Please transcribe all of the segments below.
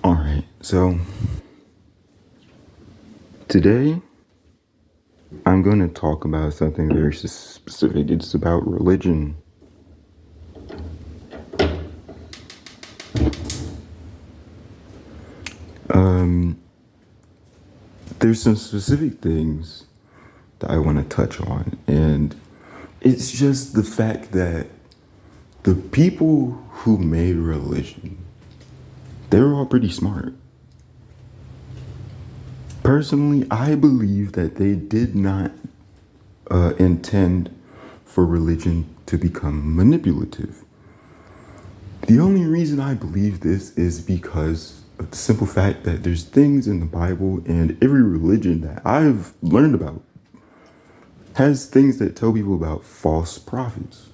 All right, so today I'm going to talk about something very specific. It's about religion. There's some specific things that I want to touch on, and it's just the fact that the people who made religion, they were all pretty smart. Personally, I believe that they did not intend for religion to become manipulative. The only reason I believe this is because of the simple fact that there's things in the Bible and every religion that I've learned about has things that tell people about false prophets.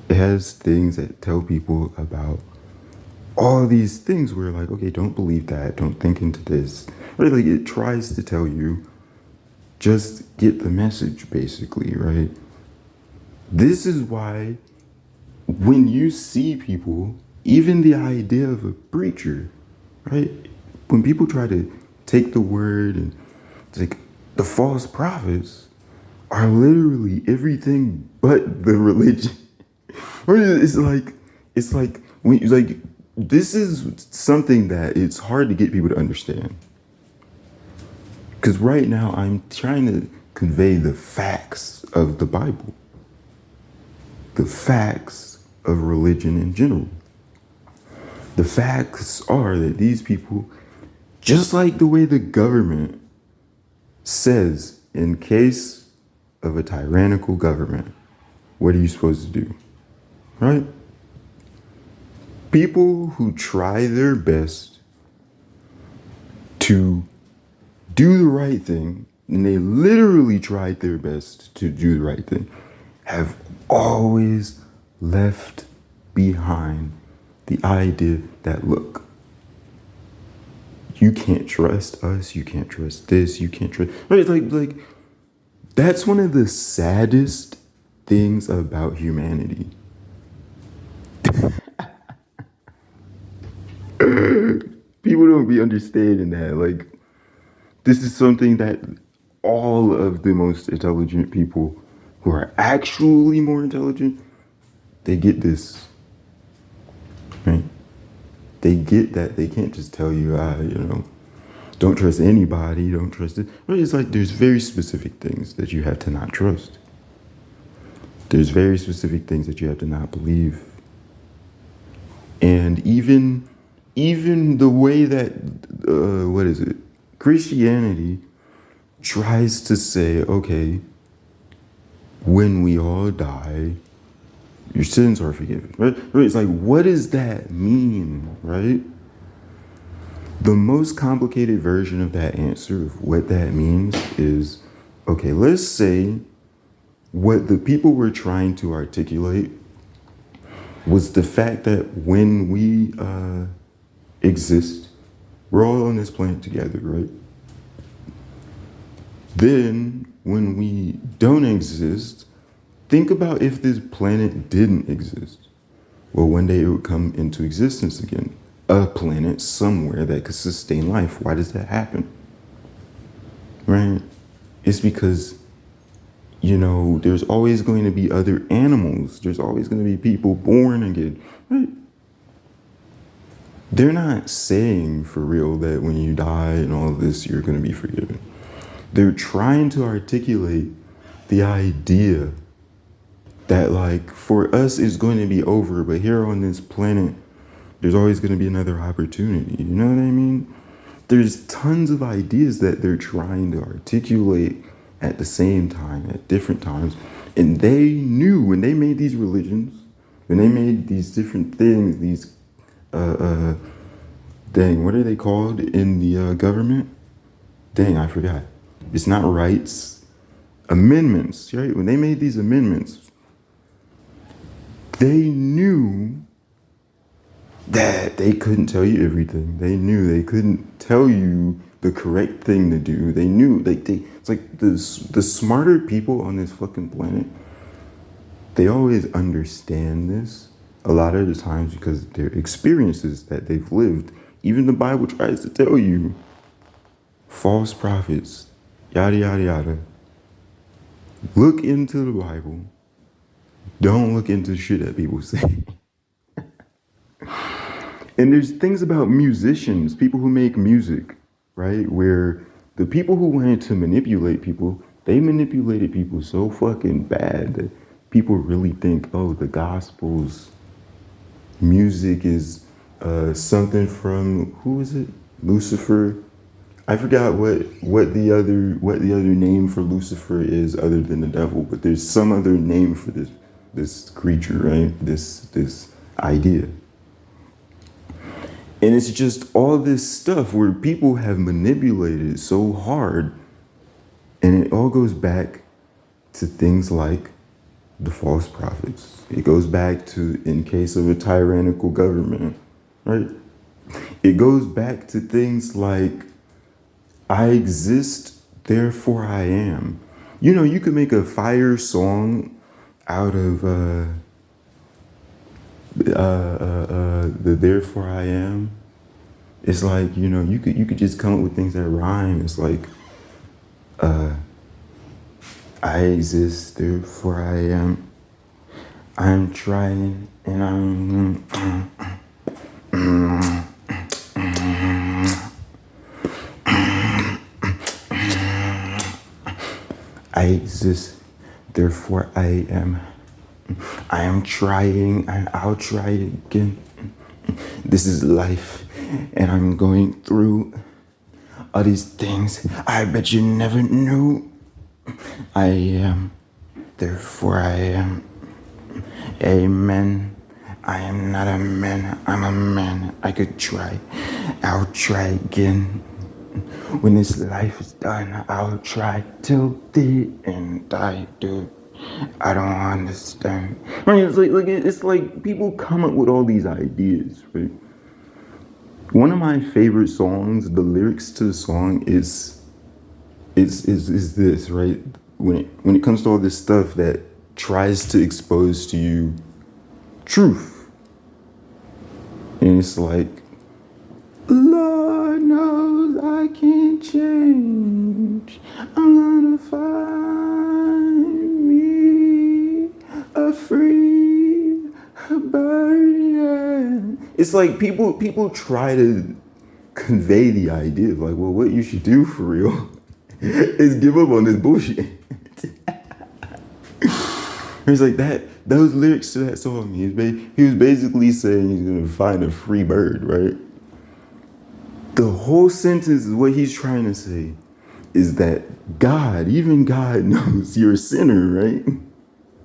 It has things that tell people about all these things where like, okay, don't believe that, don't think into this. Right? Like it tries to tell you, just get the message basically, right? This is why when you see people, even the idea of a preacher, right? When people try to take the word and like the false prophets are literally everything but the religion. It's like when like this is something that it's hard to get people to understand. Because right now I'm trying to convey the facts of the Bible, the facts of religion in general. The facts are that these people, just like the way the government says, in case of a tyrannical government, what are you supposed to do? Right? People who try their best to do the right thing, and they literally tried their best to do the right thing, have always left behind the idea that, look, you can't trust us, you can't trust this, you can't trust, right? Like that's one of the saddest things about humanity. People don't be understanding that. Like, this is something that all of the most intelligent people who are actually more intelligent, they get this, right? They get that they can't just tell you, don't trust anybody, don't trust it. But it's like there's very specific things that you have to not trust. There's very specific things that you have to not believe. And even the way that, Christianity tries to say, okay, when we all die, your sins are forgiven, right? It's like, what does that mean, right? The most complicated version of that answer of what that means is, okay, let's say what the people were trying to articulate was the fact that when we exist, we're all on this planet together, right? Then when we don't exist, think about if this planet didn't exist. Well, one day it would come into existence again. A planet somewhere that could sustain life. Why does that happen? Right? It's because, there's always going to be other animals. There's always going to be people born again. Right? They're not saying for real that when you die and all of this, you're going to be forgiven. They're trying to articulate the idea that, like, for us, it's going to be over, but here on this planet, there's always going to be another opportunity. You know what I mean? There's tons of ideas that they're trying to articulate at the same time, at different times. And they knew when they made these religions, when they made these different things, these, what are they called in the government? Dang, I forgot. It's not rights, amendments, right? When they made these amendments, they knew that they couldn't tell you everything. They knew they couldn't tell you the correct thing to do. They knew, it's like the smarter people on this fucking planet, they always understand this a lot of the times because their experiences that they've lived Even the Bible tries to tell you false prophets, yada, yada, yada. Look into the Bible. Don't look into shit that people say. And there's things about musicians, people who make music, right? Where the people who wanted to manipulate people, they manipulated people so fucking bad that people really think, oh, the Gospels music is something from, who is it? Lucifer. I forgot what the other name for Lucifer is other than the devil, but there's some other name for this creature, right? This idea. And it's just all this stuff where people have manipulated it so hard, and it all goes back to things like the false prophets. It goes back to, in case of a tyrannical government, right? It goes back to things like, I exist, therefore I am. You know, you could make a fire song out of the therefore I am. It's like, you know, you could just come up with things that rhyme. It's like, I exist, therefore I am. I'm trying and I exist, therefore I am. I am trying and I'll try again. This is life and I'm going through all these things I bet you never knew. I am, therefore I am. Amen. I am not a man, I'm a man. I could try, I'll try again. When this life is done, I'll try till the end. I do. I don't understand. I mean, it's like people come up with all these ideas, right? One of my favorite songs, the lyrics to the song is this, right? When it comes to all this stuff that tries to expose to you truth, and it's like, Lord knows I can't change. I'm gonna find me a free bird. Yeah. It's like people try to convey the idea of like, well, what you should do for real is give up on this bullshit. It's like that. Those lyrics to that song, he was basically saying he's gonna find a free bird, right? The whole sentence is what he's trying to say is that God, even God knows you're a sinner, right?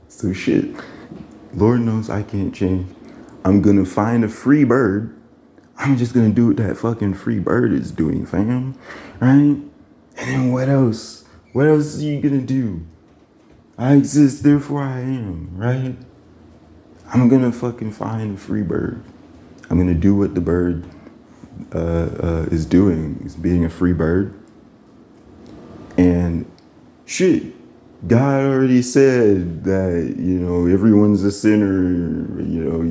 So shit, Lord knows I can't change. I'm gonna find a free bird. I'm just gonna do what that fucking free bird is doing, fam, right? And then what else? What else are you gonna do? I exist, therefore I am, right? I'm gonna fucking find a free bird. I'm gonna do what the bird is doing, is being a free bird. And shit, God already said that, you know, everyone's a sinner, you know,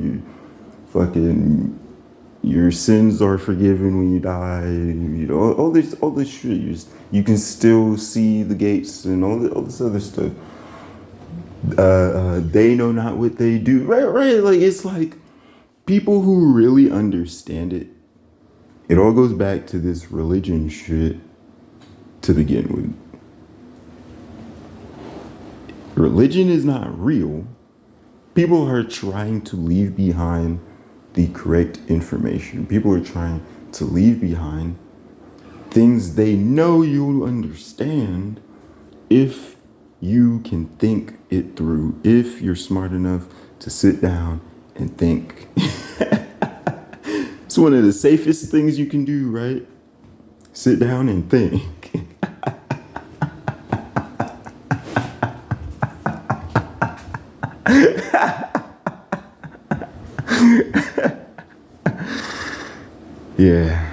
your sins are forgiven when you die, you know, all this shit. You can still see the gates and all this other stuff. They know not what they do. Right. Like, it's like people who really understand it. It all goes back to this religion shit to begin with. Religion is not real. People are trying to leave behind the correct information. People are trying to leave behind things they know you'll understand if you can think it through, if you're smart enough to sit down and think. It's one of the safest things you can do, right? Sit down and think. Yeah.